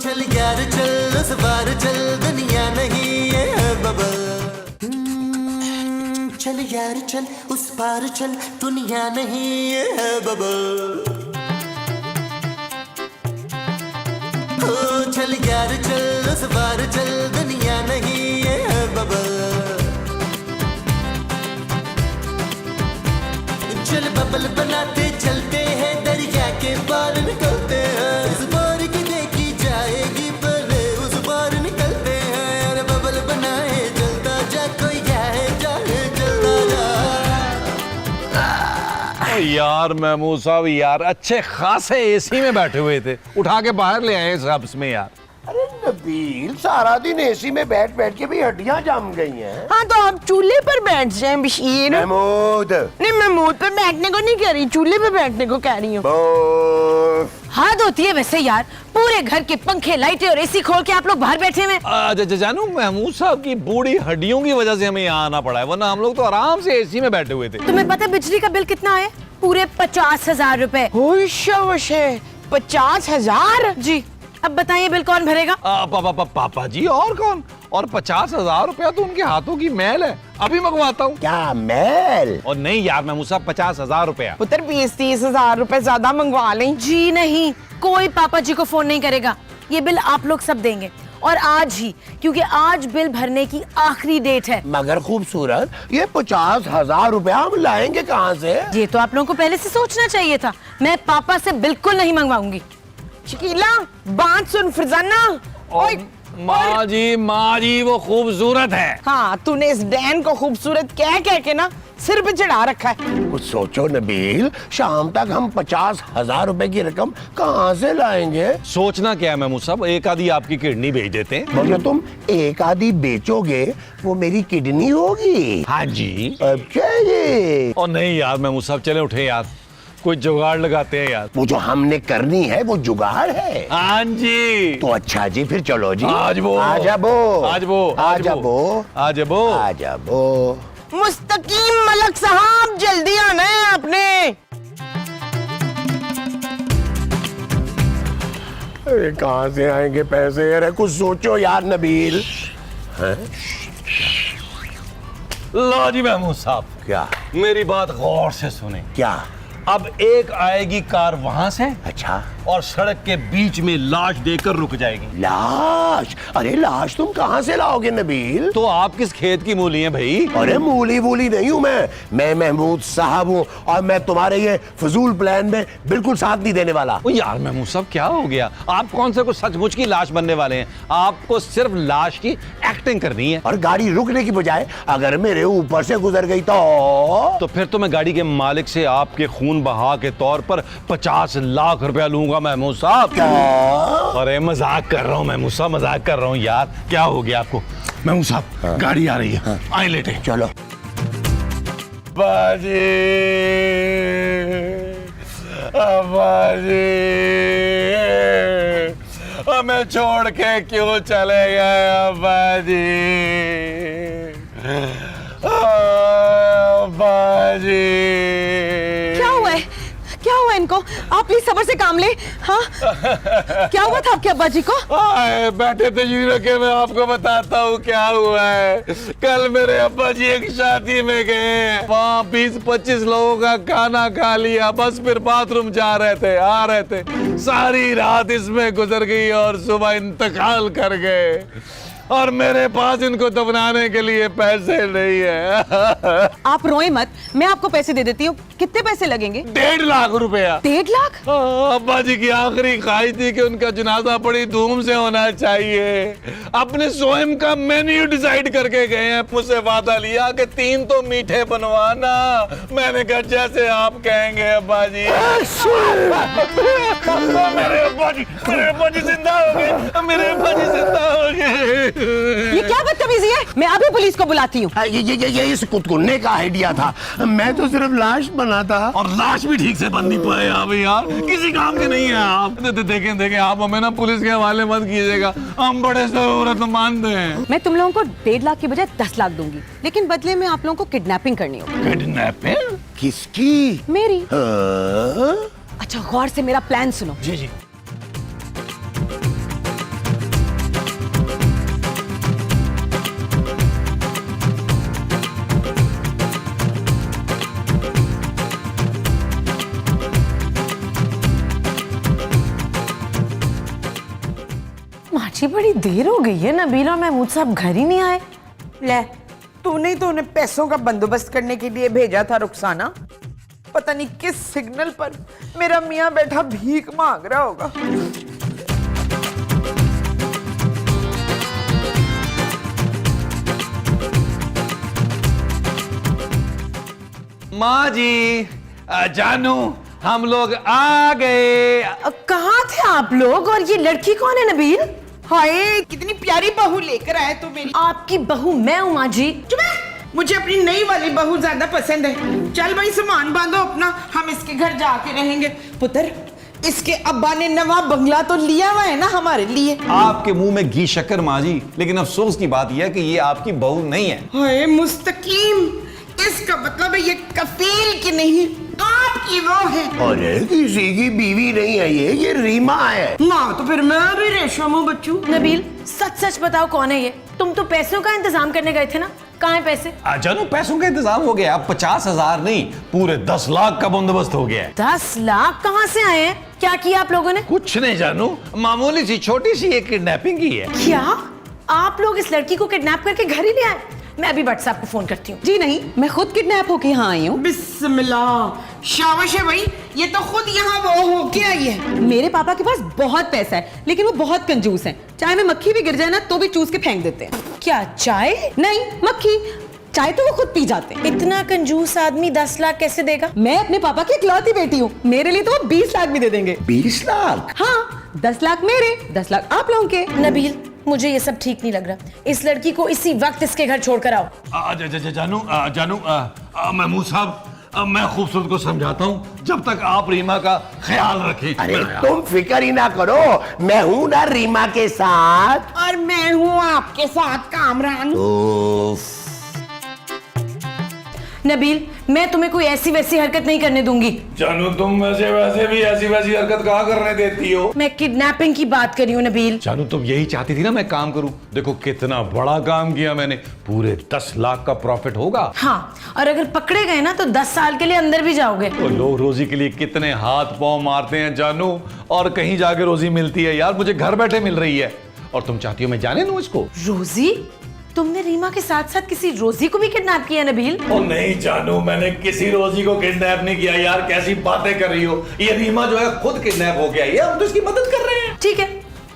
चल यार चल उस पार चल दुनिया नहीं है बबल। चल यार चल उस पार चल दुनिया नहीं है बबल। चल यार चल उस पार चल दुनिया नहीं है बबल। चल बबल बनाते चलते हैं दरिया के पार निकलते हैं। इस बार की देखी जाएगी पहले उस पार निकलते हैं। अरे बबल बनाए चलता जा कोई जाए जाए चलता जा। यार महमूद साहब यार अच्छे खासे एसी में बैठे हुए थे, उठा के बाहर ले आए सब में यार। अरे नबील सारा दिन एसी में बैठ बैठ के भी हड्डियां जम गई हैं। हाँ तो आप चूल्हे पर बैठ जाएं बशीर। महमूद नहीं महमूद पर बैठने को नहीं कह रही, चूल्हे पे बैठने को कह रही हूँ। हद होती है वैसे यार, पूरे घर के पंखे लाइटें और एसी खोल के आप लोग बाहर बैठे हुए। जानू महमूद साहब की बूढ़ी हड्डियों की वजह से हमें यहाँ आना पड़ा है, वरना हम लोग तो आराम से एसी में बैठे हुए थे। तुम्हें पता है बिजली का बिल कितना है? पूरे 50,000 रुपए। 50,000? जी। अब बताइए बिल कौन भरेगा? पापा जी और कौन? और 50,000 रुपया तो उनके हाथों की मैल है, अभी मंगवाता हूँ। क्या मैल? और नहीं यार महमूद साहब 50,000 रुपया। पुत्र 20-30,000 रुपए ज्यादा मंगवा लें। जी नहीं, कोई पापा जी को फोन नहीं करेगा, ये बिल आप लोग सब देंगे और आज ही, क्योंकि आज बिल भरने की आखिरी डेट है। मगर खूबसूरत, ये 50,000 रुपया हम लाएंगे कहाँ से? ये तो आप लोगों को पहले से सोचना चाहिए था। मैं पापा से बिल्कुल नहीं मंगवाऊंगी। शकीला बात सुन फरजाना। माँ जी वो खूबसूरत है। हाँ तूने इस डैन को खूबसूरत कह कह के ना सिर पे चढ़ा रखा है। कुछ सोचो नबील, शाम तक हम 50,000 रुपए की रकम कहाँ से लाएंगे? सोचना क्या है महमूद साहब, एक आधी आपकी किडनी भेज देते हैं। और जो तुम एक आधी बेचोगे वो मेरी किडनी होगी। हाँ जी। अब क्या ये? और नहीं यार महमूद साहब चले उठे यार, कोई जुगाड़ लगाते हैं यार। वो जो हमने करनी है वो जुगाड़ है। हाँ जी। तो अच्छा जी फिर चलो जी। आज वो मुस्तकीम मलक साहब जल्दी आना है आपने। अरे कहाँ से आएंगे पैसे? अरे कुछ सोचो यार नबील। लो जी महमूद साहब, क्या? मेरी बात गौर से सुने। क्या? अब एक आएगी कार वहां से, अच्छा, और सड़क के बीच में लाश देकर रुक जाएगी। लाश? अरे लाश तुम कहाँ से लाओगे नबील? तो आप किस खेत की मूली हैं भाई? अरे मूली वूली नहीं हूँ मैं महमूद साहब हूँ, और मैं तुम्हारे ये फजूल प्लान में बिल्कुल साथ नहीं देने वाला। ओ यार महमूद साहब क्या हो गया? आप कौन से कुछ सचमुच की लाश बनने वाले हैं? आपको सिर्फ लाश की एक्टिंग करनी है। और गाड़ी रुकने की बजाय अगर मेरे ऊपर से गुजर गई तो फिर तो मैं गाड़ी के मालिक से आपके खून बहा के तौर पर 50 लाख रुपया लूंगा महमूद साहब। क्या? अरे मजाक कर रहा हूँ महमूद साहब, मजाक कर रहा हूँ यार। क्या हो गया आपको? महमूद साहब गाड़ी आ रही है, आए लेटे। चलो। बाजी, हमें छोड़ के क्यों चले गए अब्बाजी? अब्बाजी क्या हुआ इनको? आप प्लीज सब्र से काम ले। हाँ क्या हुआ था आपके अब्बा जी को? बैठे थे जी रखे, मैं आपको बताता हूँ क्या हुआ है। कल मेरे अब्बा जी एक शादी में गए, वहाँ 20-25 लोगों का खाना खा लिया, बस फिर बाथरूम जा रहे थे, आ रहे थे, सारी रात इसमें गुजर गई और सुबह इंतकाल कर गए। और मेरे पास इनको दफनाने के लिए पैसे नहीं है। आप रोए मत, मैं आपको पैसे दे देती हूँ। कितने पैसे लगेंगे? 1.5 लाख रुपया। 1.5 लाख? अब्बा जी की आखिरी ख्वाहिश थी कि उनका जनाजा बड़ी धूम से होना चाहिए। अपने स्वयं का मेन्यू डिसाइड करके गए हैं, मुझसे वादा लिया कि 3 तो मीठे बनवाना। मैंने कहा जैसे आप कहेंगे अब्बा जी। मेरे अब्बा जी जिंदा हो गए, मेरे अब्बा जी जिंदा हो गए। ये क्या बदतमीजी है? मैं अभी पुलिस को बुलाती हूँ। ये इस कुत्कुन्ने का आइडिया था, मैं तो सिर्फ लाश बना था। और लाश भी ठीक से बन नहीं पाए आप यार, किसी काम के नहीं है आप। देखें आप हमें ना पुलिस के हवाले मत कीजिएगा, हम बड़े जरूरतमंद हैं। मैं तुम लोगों को 1.5 लाख की बजाय 10 लाख दूंगी, लेकिन बदले में आप लोगों को किडनैपिंग करनी होगी। किडनैपिंग? किसकी? मेरी। हाँ? अच्छा गौर से मेरा प्लान सुनो। जी जी। माची बड़ी देर हो गई है, नबील और महमूद साहब घर ही नहीं आए। ले, तूने ही तो उन्हें पैसों का बंदोबस्त करने के लिए भेजा था रुखसाना। पता नहीं किस सिग्नल पर मेरा मियां बैठा भीख मांग रहा होगा। माँ जी, जानू, हम लोग आ गए। कहाँ थे आप लोग, और ये लड़की कौन है नबील? हाय, कितनी प्यारी बहू लेकर आए तू मेरी। आपकी बहू मैं हूँ माँ जी। चुप है, मुझे अपनी नई वाली बहू ज्यादा पसंद है। चल भाई, सामान बांधो अपना, हम इसके घर जाके रहेंगे। पुत्र, इसके अब्बा ने नवा बंगला तो लिया हुआ है ना हमारे लिए। आपके मुंह में घी शक्कर माँ जी, लेकिन अफसोस की बात यह है कि ये आपकी बहू नहीं है। हाय मुस्तकीम, इसका मतलब है ये कफील की नहीं, आपकी वो है। अरे किसी की बीवी नहीं है ये रीमा है। ना तो फिर मैं भी रेशम हूँ बच्चू। नबील सच सच बताओ कौन है ये? तुम तो पैसों का इंतजाम करने गए थे ना, कहाँ है पैसे? जानू, पैसों का इंतजाम हो गया। अब 50,000 नहीं, पूरे 10 लाख का बंदोबस्त हो गया है। 10 लाख कहाँ से आए हैं? क्या किया आप लोगों ने? कुछ नहीं जानू, मामूली सी छोटी सी एक किडनैपिंग की है। क्या आप लोग इस लड़की को किडनैप करके घर ही ले आए? मैं अभी व्हाट्सएप को फोन करती हूँ। जी नहीं, मैं खुद किडनैप होके यहाँ आई हूँ। बिस्मिल्लाह, शाबाश है भाई, ये तो खुद यहाँ वो होके आई है। मेरे पापा के पास बहुत पैसा है, लेकिन वो बहुत कंजूस हैं। चाय में मक्खी भी गिर जाए ना तो भी चूस के फेंक देते हैं। क्या चाय? नहीं, मक्खी। चाय तो वो खुद पी जाते हैं। इतना कंजूस आदमी 10 लाख कैसे देगा? मैं अपने पापा की इकलौती बेटी हूँ, मेरे लिए तो वो 20 लाख भी दे देंगे। 20 लाख? हाँ, 10 लाख मेरे, 10 लाख आप लोगों के। नबील, मुझे ये सब ठीक नहीं लग रहा। इस लड़की को इसी वक्त इसके घर छोड़कर आओ। जानू, महमूद साहब, मैं खूबसूरत को समझाता हूँ, जब तक आप रीमा का ख्याल रखें। अरे तुम फिक्र ही ना करो, मैं हूं ना रीमा के साथ। और मैं हूँ आपके साथ कामरान। नबील, मैं तुम्हें कोई ऐसी वैसी हरकत नहीं करने दूंगी। जानू, तुम वैसे भी ऐसी वैसी हरकत कहाँ करने देती हो? मैं किडनैपिंग की बात कर रही हूँ नबील। जानू, तुम यही चाहती थी ना मैं काम करूं। देखो कितना बड़ा काम किया मैंने, पूरे 10 लाख का प्रॉफिट होगा। हाँ, और अगर पकड़े गए ना तो 10 साल के लिए अंदर भी जाओगे। तो लोग रोजी के लिए कितने हाथ पांव मारते हैं जानू, और कहीं जाके रोजी मिलती है यार, मुझे घर बैठे मिल रही है। और तुम चाहती हो मैं जाने दूं इसको? रोजी? तुमने रीमा के साथ साथ किसी रोजी को भी किडनैप किया नबील? ओ नहीं जानू, मैंने किसी रोजी को किडनैप नहीं किया यार, कैसी बातें कर रही हो। ये रीमा जो है खुद किडनैप हो गया है, हम तो इसकी मदद कर रहे हैं। ठीक है,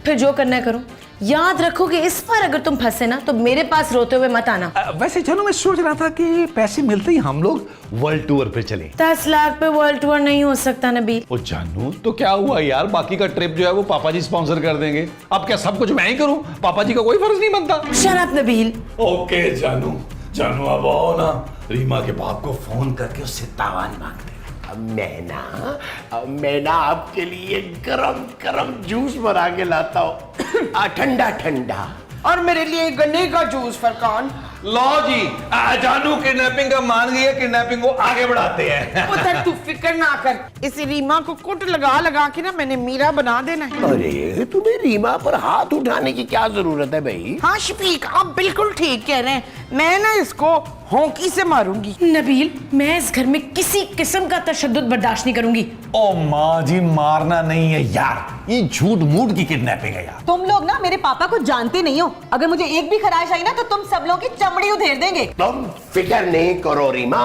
फिर जो करना है करो। याद रखोगे इस बार अगर तुम फंसे ना तो मेरे पास रोते हुए मत आना। वैसे जानू, मैं सोच रहा था कि पैसे मिलते ही हम लोग वर्ल्ड टूर पे चले। 10 लाख पे वर्ल्ड टूर नहीं हो सकता नबील। ओ जानू, तो क्या हुआ यार, बाकी का ट्रिप जो है वो पापा जी स्पॉन्सर कर देंगे। अब क्या सब कुछ मैं ही करूं? पापा जी का कोई फर्ज नहीं बनता। Shut up Nabeel. ओके जानू, अब आओ ना, रीमा के बाप को फोन करके उससे तावान मांगते। मैं ना आपके लिए गरम गरम जूस बना के लाता हूँ, ठंडा ठंडा। और मेरे लिए गन्ने का जूस फरकान। लो जी, जानू किडनैपिंग का मान गई है, किडनैपिंग को आगे बढ़ाते हैं। पुत्र तू फिक्र ना कर, इस रीमा को कुट लगा लगा के ना मैंने मीरा बना देना है। अरे तुम्हें रीमा पर हाथ उठाने की क्या जरूरत है भाई? हाँ शफीक, आप बिल्कुल ठीक कह रहे हैं, मैं ना इसको होंकी से मारूंगी। नबील, मैं इस घर में किसी किस्म का तशद्दुद बर्दाश्त नहीं करूंगी। ओ माँ जी, मारना नहीं है यार, ये झूठ मूठ की किडनैपिंग है यार। तुम लोग ना मेरे पापा को जानते नहीं हो। अगर मुझे एक भी खराश आई ना तो तुम सब लोगों की चमड़ी उधेड़ देंगे। तुम फिक्र नहीं करो रीमा,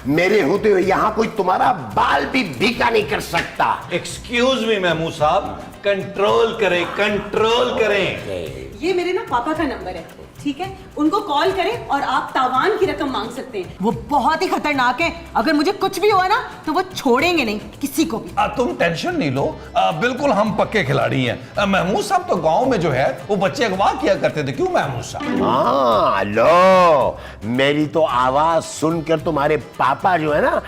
मेरे होते हुए यहाँ कोई तुम्हारा बाल भी भीगा नहीं कर सकता। एक्सक्यूज मी महमूद साहब, कंट्रोल करें, कंट्रोल करें। ये मेरे ना पापा का नंबर है, ठीक है? उनको कॉल करें और आप तावान की रकम मांग सकते हैं। वो बहुत ही खतरनाक है, अगर मुझे कुछ भी हुआ ना तो वो छोड़ेंगे नहीं किसी को भी। तुम टेंशन नहीं लो, बिल्कुल हम पक्के खिलाड़ी हैं। महमूद साहब तो गांव में जो है वो बच्चे अगवा किया करते थे, क्यों महमूद साहब? हाँ लो, मेरी तो आवाज सुनकर तुम्हारे पापा जो है ना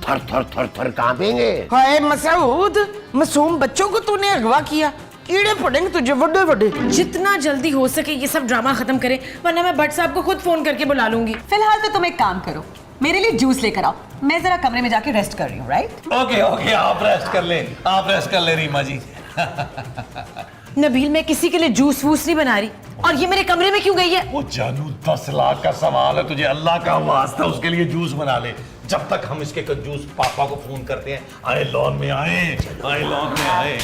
थर थर थर थर कांपेंगे। हाय मसूद, मासूम बच्चों को तूने अगवा किया, कीड़े पड़ेंगे तुझे बड़े बड़े। जितना जल्दी हो सके ये सब ड्रामा खत्म करें, वरना मैं भट्ट साहब को खुद फोन करके बुला लूंगी। फिलहाल तो तुम एक काम करो, मेरे लिए जूस लेकर आओ, मैं जरा कमरे में जाके रेस्ट कर रही हूँ। राइट? ओके ओके, आप रेस्ट कर ले, आप रेस्ट कर ले रीमा जी। नबील, मैं किसी के लिए जूस वूस नहीं बना रही, और ये मेरे कमरे में क्यों गई है? वो जानू, 10 लाख का सवाल है, तुझे अल्लाह का वास्ता उसके लिए जूस बना ले। जब तक हम इसके कंजूस पापा को फोन करते हैं, आए लॉन में आए, आए लॉन में आए।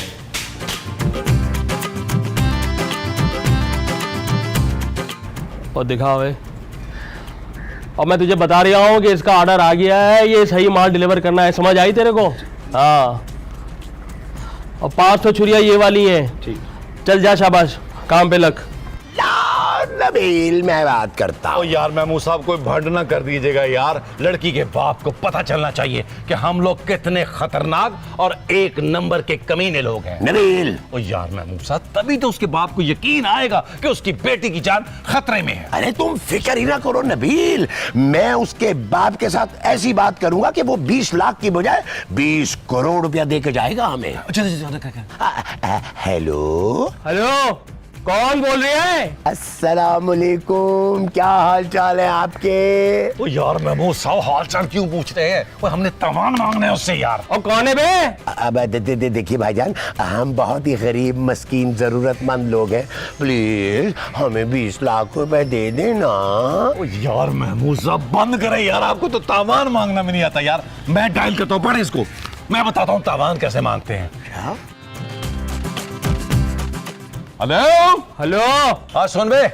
और दिखाओ है। और मैं तुझे बता रहा हूँ कि इसका ऑर्डर आ गया है, ये सही माल डिलीवर करना है, समझ आई तेरे को? हाँ। और 5 छुरियाँ ये वाली हैं। ठीक, चल जा, शाबाश, काम पे लग। नबील, मैं बात करता ओ हूँ। यार महमूद साहब, कोई भंड ना कर दीजिएगा यार। लड़की के बाप को पता चलना चाहिए कि हम लोग कितने खतरनाक और एक नंबर के कमीने लोग हैं। नबील, ओ यार महमूद साहब, तभी तो उसके बाप को यकीन आएगा कि उसकी बेटी की जान खतरे में है। अरे तुम फिक्र ही ना करो नबील, मैं उसके बाप के साथ ऐसी बात करूंगा कि वो 20 लाख की बजाय 20 करोड़ रुपया दे के जाएगा हमें। हेलो हेलो, कौन बोल रही है? अस्सलाम वालेकुम, क्या हाल चाल है आपके? ओ यार महमूद साहब, हाल चाल क्यों पूछ रहे हैं? वो हमने तवान मांगना है उससे यार। और कौन है बे? अब देखिए भाईजान, हम बहुत ही गरीब मस्कीन जरूरतमंद लोग हैं, प्लीज हमें 20 लाख रुपए दे देना। ओ यार महमूद साहब, बंद करें यार, आपको तो तावान मांगना भी नहीं आता यार। मैं डायल करता हूँ, पढ़े इसको, मैं बताता हूँ तावान कैसे मांगते हैं। क्या? हेलो हेलो, हाँ सुन बे,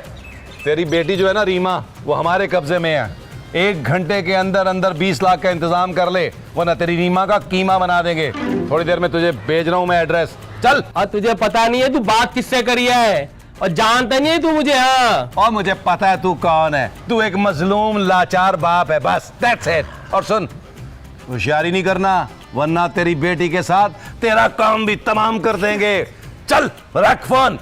तेरी बेटी जो है ना रीमा, वो हमारे कब्जे में है। 1 घंटे के अंदर अंदर 20 लाख का इंतजाम कर ले, वरना तेरी रीमा का कीमा बना देंगे। थोड़ी देर में तुझे भेज रहा हूँ मैं एड्रेस, चल। और तुझे पता नहीं है तू बात किससे करी है, और जानता नहीं है तू मुझे? हाँ, और मुझे पता है तू कौन है, तू एक मजलूम लाचार बाप है, बस दैट्स इट। और सुन, होशियारी नहीं करना, वरना तेरी बेटी के साथ तेरा काम भी तमाम कर देंगे। चल रख फोन।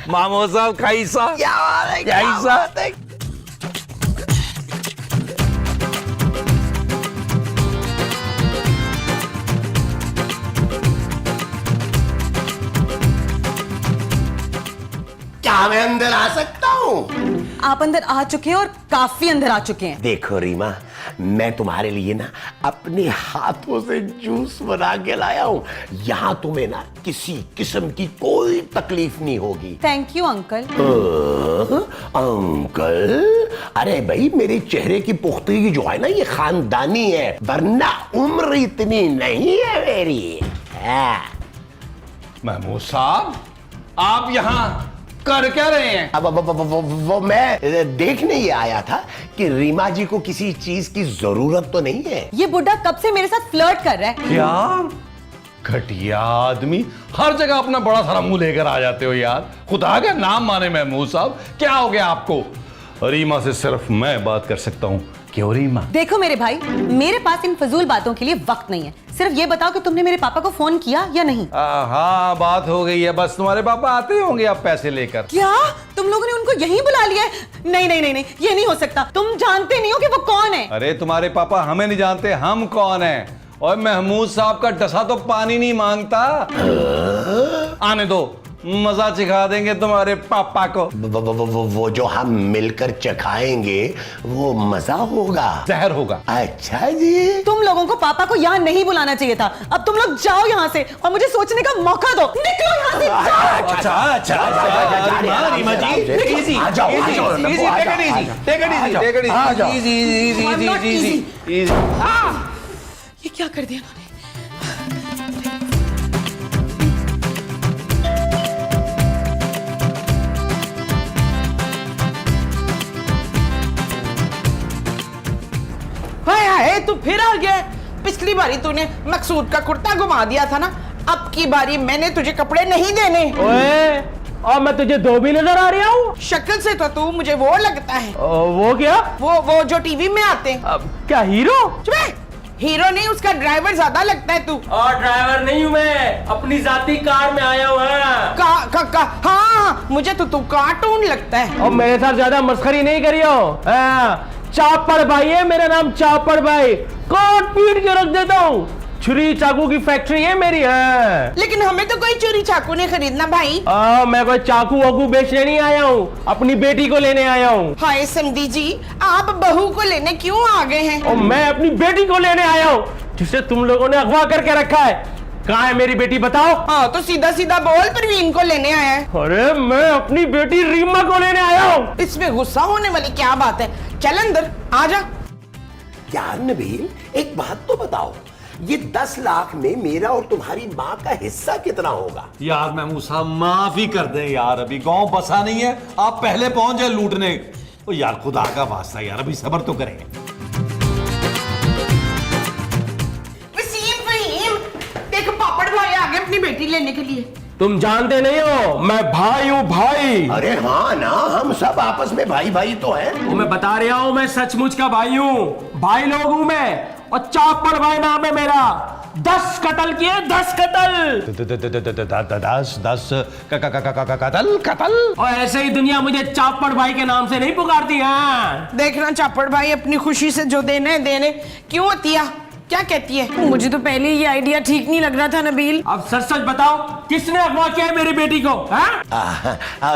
मामो साहब, कैसा कैसा? क्या मैं अंदर आ सकता हूँ? आप अंदर आ चुके हैं और काफी अंदर आ चुके हैं। देखो रीमा, मैं तुम्हारे लिए ना अपने हाथों से जूस बना के लाया हूँ। यहाँ तुम्हें ना किसी किस्म की कोई तकलीफ नहीं होगी। Thank you uncle. अंकल? अरे भाई, मेरे चेहरे की पुख्तगी जो है ना, ये खानदानी है, वरना उम्र इतनी नहीं है मेरी। महमूद साहब, आप यहाँ कर क्या रहे हैं? अब वो मैं देखने ही आया था कि रीमा जी को किसी चीज की जरूरत तो नहीं है। ये बुड्ढा कब से मेरे साथ फ्लर्ट कर रहा है। क्या घटिया आदमी, हर जगह अपना बड़ा सारा मुंह लेकर आ जाते हो यार। खुदा का नाम माने महमूद साहब, क्या हो गया आपको? रीमा से सिर्फ मैं बात कर सकता हूँ। क्यों रीमा? देखो मेरे भाई, मेरे पास इन फजूल बातों के लिए वक्त नहीं है। सिर्फ ये बताओ कि तुमने मेरे पापा को फोन किया या नहीं? हाँ, बात हो गई है, बस तुम्हारे पापा आते होंगे अब पैसे लेकर। क्या तुम लोगों ने उनको यहीं बुला लिया है? नहीं नहीं नहीं नहीं, ये नहीं हो सकता। तुम जानते नहीं हो कि वो कौन है। अरे तुम्हारे पापा हमें नहीं जानते हम कौन है। और महमूद साहब का डसा तो पानी नहीं मांगता। आने दो, मजा चिखा देंगे तुम्हारे पापा को। वो जो हम मिलकर चखाएंगे वो मजा होगा, जहर होगा। अच्छा जी, तुम लोगों को पापा को यहाँ नहीं बुलाना चाहिए था। अब तुम लोग जाओ यहाँ से और मुझे सोचने का मौका दो। निकलो यहाँ से, जाओ। अच्छा रीमा जी, easy, आ जाओ, easy, आ जाओ, easy, Nabbu, uh take it जाओ, easy, take it easy, take it easy, आ जाओ। easy, easy, I'm not easy, easy. easy। ये क्या कर दिया इन्होंने? हाय हाय, तू फिर आ गया। पिछली बारी तूने मकसूद का कुर्ता घुमा दिया था ना, अब की बारी मैंने तुझे कपड़े नहीं देने। ओए, और मैं तुझे धोबी नजर आ रहा हूँ? शक्ल से तो तू मुझे वो लगता है। वो क्या? वो जो टीवी में आते हैं। अब क्या हीरो? चुप है। हीरो नहीं, उसका ड्राइवर ज्यादा लगता है तू। और ड्राइवर नहीं हूँ मैं, अपनी जाती कार में आया हुआ है। हाँ, मुझे तो तू कार्टून लगता है। और मेरे साथ ज्यादा मस्खरी नहीं करियो। चापड़ भाई है मेरा नाम, चापड़ भाई। कोट पीट के रख देता हूँ। छुरी चाकू की फैक्ट्री है मेरी। है, लेकिन हमें तो कोई चोरी चाकू नहीं खरीदना भाई। मैं कोई चाकू वाकू बेचने नहीं आया हूँ, अपनी बेटी को लेने आया हूँ। हाय समधी जी, आप बहू को लेने क्यों आ गए हैं? और मैं अपनी बेटी को लेने आया हूँ, जिसे तुम लोगों ने अगवा करके रखा है। कहाँ है मेरी बेटी बताओ? हाँ तो सीधा सीधा बोल, परवीन को लेने आया है। अरे मैं अपनी बेटी रीमा को लेने आया हूँ। इसमें गुस्सा होने वाली क्या बात है? चल अंदर आ जा। यार नबील, एक बात तो बताओ, ये 10 लाख में मेरा और तुम्हारी माँ का हिस्सा कितना होगा? यार महमूद साहब माफी कर दें यार, अभी गांव बसा नहीं है, आप पहले पहुंच जाए लूटने। ओ यार खुदा का वास्ता यार, अभी सब्र तो करें। वसीम फहीम, देखो पापड़ भाई आ गए अपनी बेटी लेने के लिए। तुम जानते नहीं हो मैं भाई हूँ भाई। अरे हाँ ना, हम सब आपस में भाई भाई तो हैं। वो मैं बता रहा हूँ, मैं सचमुच का भाई हूँ, भाई लोग हूँ मैं, और चापड़ भाई नाम है मेरा। 10 कत्ल किए, 10 कत्ल। 10 कत्ल। और ऐसे ही दुनिया मुझे चापड़ भाई के नाम से नहीं पुकारती है। देखना चापड़ भाई अपनी खुशी से जो देने देने। क्यों अतिया, क्या कहती है? मुझे तो पहले ये आइडिया ठीक नहीं लग रहा था नबील। अब सच सच बताओ, किसने अगवा किया है मेरी बेटी को?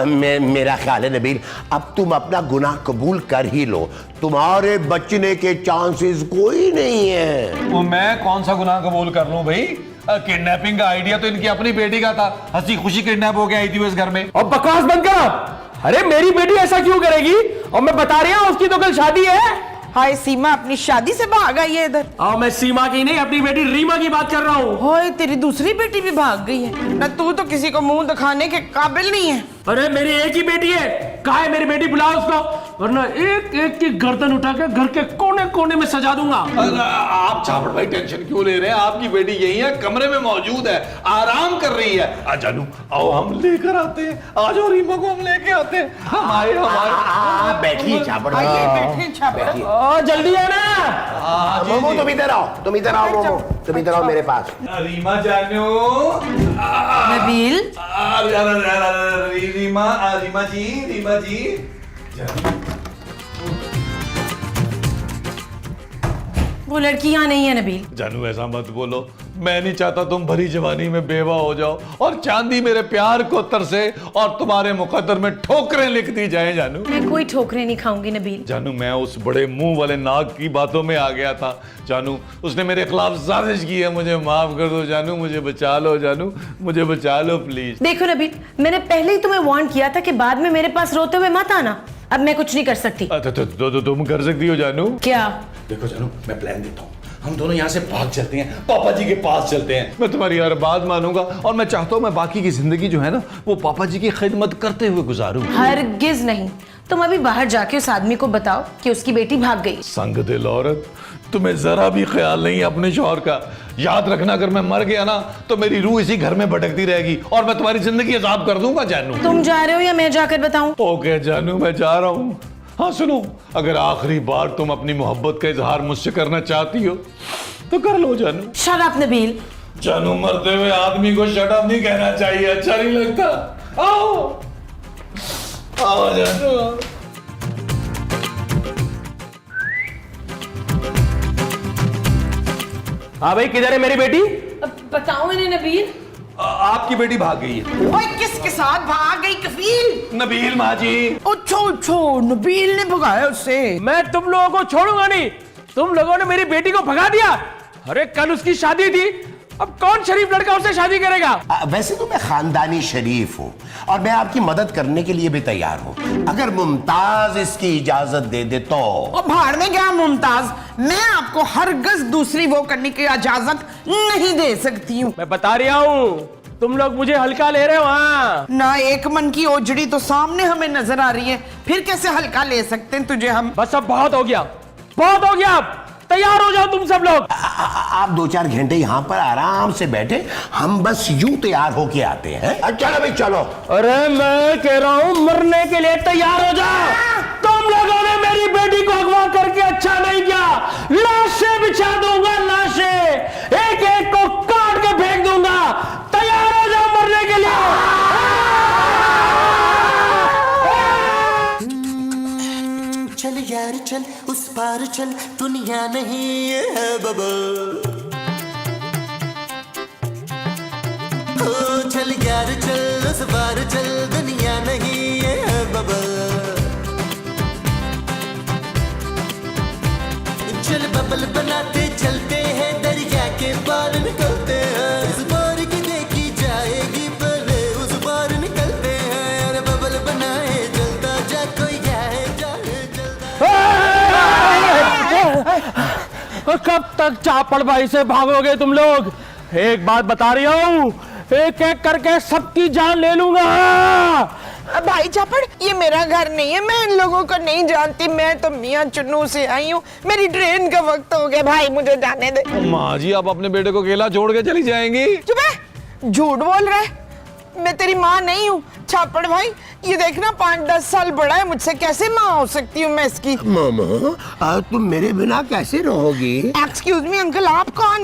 मेरा ख्याल है नबील, अब तुम अपना गुनाह कबूल कर ही लो। तुम्हारे बचने के चांसेस कोई नहीं है। वो मैं कौन सा गुनाह कबूल कर लूं भाई? किडनैपिंग का आइडिया तो इनकी अपनी बेटी का था, हंसी खुशी किडनैप हो के आई थी वो इस घर में। और बकवास बंद करो। अरे मेरी बेटी ऐसा क्यों करेगी? और मैं बता रहा हूँ उसकी तो कल शादी है। हाय सीमा अपनी शादी से भाग आई है इधर। मैं सीमा की नहीं, अपनी बेटी रीमा की बात कर रहा हूँ। होए तेरी दूसरी बेटी भी भाग गई है ना, तू तो किसी को मुंह दिखाने के काबिल नहीं है। अरे मेरी एक ही बेटी है, कहाँ है मेरी बेटी? बुलाओ उसको, वरना एक एक की गर्दन उठा के घर के कोने कोने में सजा दूंगा। आप चापड़ भाई टेंशन क्यों ले रहे हैं? आपकी बेटी यही है, कमरे में मौजूद है, आराम कर रही है। आ जानू, आओ हम लेकर आते हैं, आज और रीमा को हम लेके आते हैं। हमारे बैठिए चापड़ भाई, बैठिए चापड़। जल्दी आना। मोमो तुम इधर आओ, तुम इधर आओ मोमो, तुम इधर आओ मेरे पास। रीमा जानू, नबील रीमा जी वो लड़की यहाँ नहीं है नबील। जानू ऐसा मत बोलो, मैं नहीं चाहता तुम भरी जवानी में बेवा हो जाओ और चांदी मेरे प्यार को तरसे और तुम्हारे मुकद्दर में ठोकरें लिख दी जाए। जानू मैं कोई ठोकरें नहीं खाऊंगी नबील। जानू मैं उस बड़े मुंह वाले नाग की बातों में आ गया था। जानू उसने मेरे खिलाफ साजिश की है, मुझे माफ कर दो जानू, मुझे बचा लो जानू, मुझे बचा लो प्लीज। देखो नबील, मैंने पहले ही तुम्हें वार्न किया था कि बाद में मेरे पास रोते हुए मत आना। अब मैं कुछ नहीं कर सकती। तो तुम कर सकती हो जानू। क्या? देखो जानू मैं प्लान देता हूँ, हम दोनों यहाँ से भाग चलते हैं, पापा जी के पास चलते हैं। मैं तुम्हारी हर बात मानूंगा और मैं चाहता हूँ मैं बाकी की जिंदगी जो है ना वो पापा जी की खिदमत करते हुए गुजारूं। हरगिज नहीं, तुम अभी बाहर जाके उस आदमी को बताओ कि उसकी बेटी भाग गई। संग दिल औरत, तुम्हें जरा भी ख्याल नहीं है अपने शौहर का। याद रखना अगर मैं मर गया ना तो मेरी रूह इसी घर में भटकती रहेगी और मैं तुम्हारी जिंदगी अजाब कर दूंगा जानू। तुम जा रहे हो या मैं जाकर बताऊं? ओके जानू मैं जा रहा हूँ। हाँ सुनो, अगर आखिरी बार तुम अपनी मोहब्बत का इजहार मुझसे करना चाहती हो तो कर लो जानू। Shut up Nabeel. जानू मरते हुए आदमी को शट अप नहीं कहना चाहिए, अच्छा नहीं लगता। आओ आओ जानू। हाँ भाई, किधर है मेरी बेटी? बताओ इन्हें नबील। आपकी बेटी भाग गई है। ओए किसके साथ भाग गई कफील? नबील माँ जी। अच्छो नबील ने भगाया उससे। मैं तुम लोगों को छोड़ूंगा नहीं, तुम लोगों ने मेरी बेटी को भगा दिया। अरे कल उसकी शादी थी, अब कौन शरीफ लड़का उससे शादी करेगा? वैसे तो मैं खानदानी शरीफ हूँ और मैं आपकी मदद करने के लिए भी तैयार हूँ, अगर मुमताज इसकी इजाजत दे दे तो। और भाड़ में गया मुमताज, मैं आपको हरगिज़ दूसरी वो करने की इजाजत नहीं दे सकती हूँ। मैं बता रहा हूँ, तुम लोग मुझे हल्का ले रहे हो। हाँ ना, एक मन की ओजड़ी तो सामने हमें नजर आ रही है, फिर कैसे हल्का ले सकते हैं तुझे हम? बस अब बहुत हो गया, बहुत हो गया। तैयार हो जाओ तुम सब लोग। आप 2-4 घंटे यहाँ पर आराम से बैठे, हम बस यूं तैयार होके आते हैं। चलो भाई चलो। अरे मैं कह रहा हूँ मरने के लिए तैयार हो जाओ। तुम लोगों ने मेरी बेटी को अगवा करके अच्छा नहीं किया, लाशें बिछा दूंगा, लाशें एक एक को काट के फेंक दूंगा। तैयार हो जाओ मरने के लिए। चल यार चल उस पार चल, दुनिया नहीं ये है बबल। ओ चल यार चल उस पार चल, दुनिया नहीं ये है बबल। चल बबल बनाते चलते हैं, दरिया के पार निकलते हैं। इस बार की देखी जाएगी पर उस पार निकलते हैं। अरे बबल बनाए चलता जा, कोई जाए जाए चलता। कब तक चापड़ भाई से भागोगे तुम लोग? एक बात बता रही हूँ, एक एक करके सबकी जान ले लूंगा। भाई चापड़, ये मेरा घर नहीं है, मैं इन लोगों को नहीं जानती। मैं तो मियाँ चुन्नू से आई हूँ। मेरी ट्रेन का वक्त हो गया भाई, मुझे जाने दे। माँ जी, आप अपने बेटे को अकेला छोड़ के चली जाएंगी? चुप है, झूठ बोल रहा है। मैं तेरी माँ नहीं हूँ छापड़ भाई। ये देखना 5-10 साल बड़ा है मुझसे, कैसे माँ हो सकती हूँ मैं इसकी? मामा, तुम मेरे बिना कैसे रहोगी? एक्सक्यूज मी अंकल, आप कौन?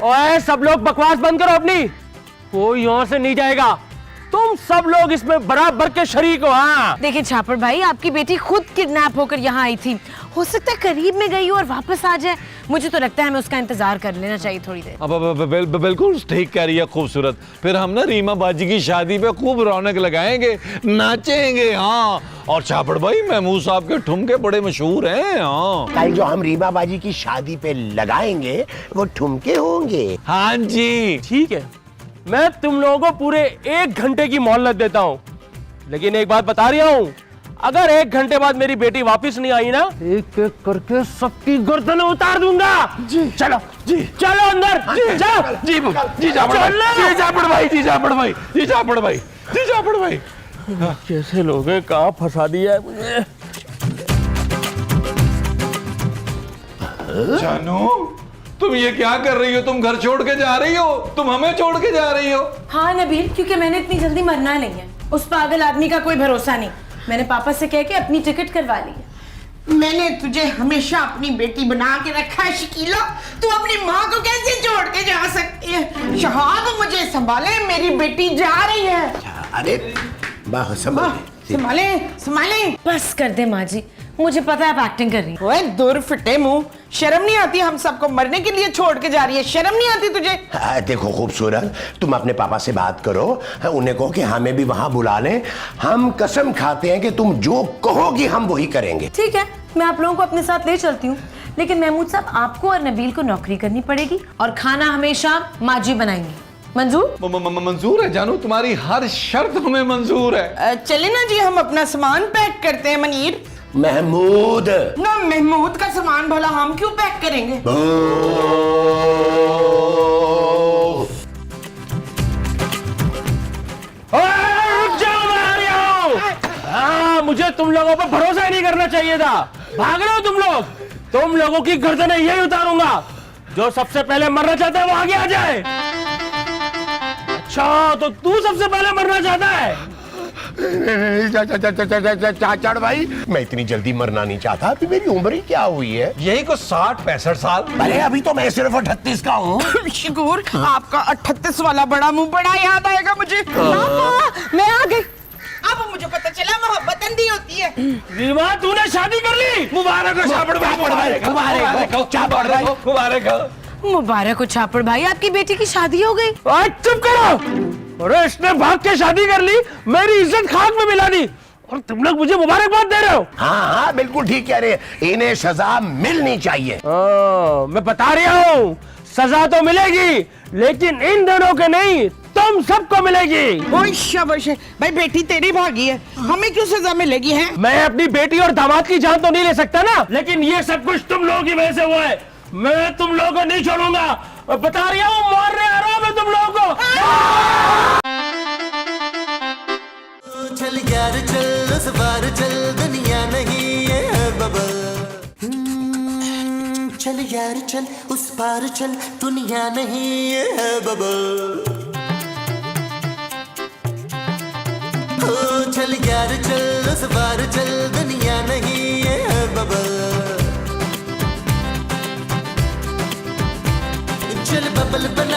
ओए सब लोग बकवास बंद करो अपनी, कोई यहाँ से नहीं जाएगा। तुम सब लोग इसमें बराबर के शरीक हो। हाँ देखिए छापड़ भाई, आपकी बेटी खुद किडनैप होकर यहाँ आई थी। हो सकता है करीब में गई हो और वापस आ जाए। मुझे तो लगता है हमें उसका इंतजार कर लेना चाहिए थोड़ी देर। अब बिल्कुल ठीक कह रही है खूबसूरत। फिर हम ना रीमा बाजी की शादी पे खूब रौनक लगाएंगे, नाचेंगे। हाँ, और चापड़ भाई, महमूद साहब के ठुमके बड़े मशहूर हैं। हाँ, कल जो हम रीमा बाजी की शादी पे लगाएंगे वो ठुमके होंगे। हाँ जी, ठीक है, मैं तुम लोगों को पूरे 1 घंटे की मोहलत देता हूँ, लेकिन एक बात बता रही हूँ, अगर 1 घंटे बाद मेरी बेटी वापस नहीं आई ना, एक एक करके सबकी गर्दन उतार दूंगा। जी चलो, जी चलो अंदर, जी जाओ, जी चापड़ भाई, जी चापड़ भाई, जी चापड़ भाई, जी चापड़ भाई, जी चापड़ भाई। कैसे लोग हैं, कहाँ फंसा दिया है मुझे। जानू, तुम ये क्या कर रही हो? तुम घर छोड़ के जा रही हो? तुम हमें छोड़ के जा रही हो? हाँ नबील, क्योंकि मैंने इतनी जल्दी मरना नहीं है। उस पागल आदमी का कोई भरोसा नहीं। मैंने पापा से कह के अपनी टिकट करवा ली है। मैंने तुझे हमेशा अपनी बेटी बना के रखा है शकीला। तू अपनी माँ को कैसे छोड़ के जा सकती है? शहाब, मुझे संभाले, मेरी बेटी जा रही है। अरे संभाले संभाले। बस कर दे माँ जी, मुझे पता है आप एक्टिंग कर रही हैं। ओए दूर फिटे मुंह, शर्म नहीं आती? हम सबको मरने के लिए छोड़ के जा रही है, शर्म नहीं आती तुझे? देखो खूबसूरत, तुम अपने पापा से बात करो, उन्हें कहो कि हमें भी वहां बुला लें। हम कसम खाते हैं कि तुम जो कहोगी हम वही करेंगे। ठीक है, मैं आप लोगों को अपने साथ ले चलती हूँ, लेकिन महमूद साहब, आपको और नबील को नौकरी करनी पड़ेगी और खाना हमेशा माँ जी बनाएंगी। मंजूर? मंजूर है जानू, तुम्हारी हर शर्त हमें मंजूर है। चले ना जी, हम अपना सामान पैक करते हैं। मनीर, महमूद, ना महमूद का सामान भला हम क्यों पैक करेंगे? हाँ, मुझे तुम लोगों पर भरोसा ही नहीं करना चाहिए था। भाग रहे हो तुम लोग? तुम लोगों की गर्दनें यही उतारूंगा। जो सबसे पहले मरना चाहता है वो आगे आ जाए। अच्छा, तो तू सबसे पहले मरना चाहता है? चाचड़ भाई, मैं इतनी जल्दी मरना नहीं चाहता। अभी मेरी उम्र ही क्या हुई है? यही को 60-65 साल। अरे अभी तो मैं सिर्फ 38 का हूँ। शकूर, आपका 38 वाला बड़ा मुंह बड़ा याद आएगा मुझे। पापा, मैं आ गई। अब मुझे पता चला मोहब्बत अंधी होती है। रीमा, तूने शादी कर ली? मुबारक हो चापड़ भाई, मुबारक हो, मुबारक हो चापड़ भाई, मुबारक हो। मुबारक हो छापड़ भाई, आपकी बेटी की शादी हो गई। चुप करो। अरे इसने भाग के शादी कर ली, मेरी इज्जत खाक में मिला दी, और तुम लोग मुझे मुबारकबाद दे रहे हो। हाँ हाँ, बिल्कुल ठीक कह रहे हैं। इन्हें सजा मिलनी चाहिए। मैं बता रहा हूँ, सजा तो मिलेगी, लेकिन इन दोनों के नहीं, तुम सबको मिलेगी। ओए शाबाश भाई, बेटी तेरी भागी है, हमें क्यों सजा मिलेगी है? मैं अपनी बेटी और दामाद की जान तो नहीं ले सकता ना, लेकिन ये सब कुछ तुम लोगों की वजह से हुआ है। मैं तुम लोगों को नहीं छोड़ूंगा, बता रहा हूँ, मारने आ रहा हूँ मैं तुम लोगों को। चल यार चल, उस बार चल, दुनिया नहीं है बबल। चल यार चल, उस पार चल, दुनिया नहीं है बबल। ओ चल यार चल, उस पार चल, दुनिया नहीं है बबल। चल बबल बना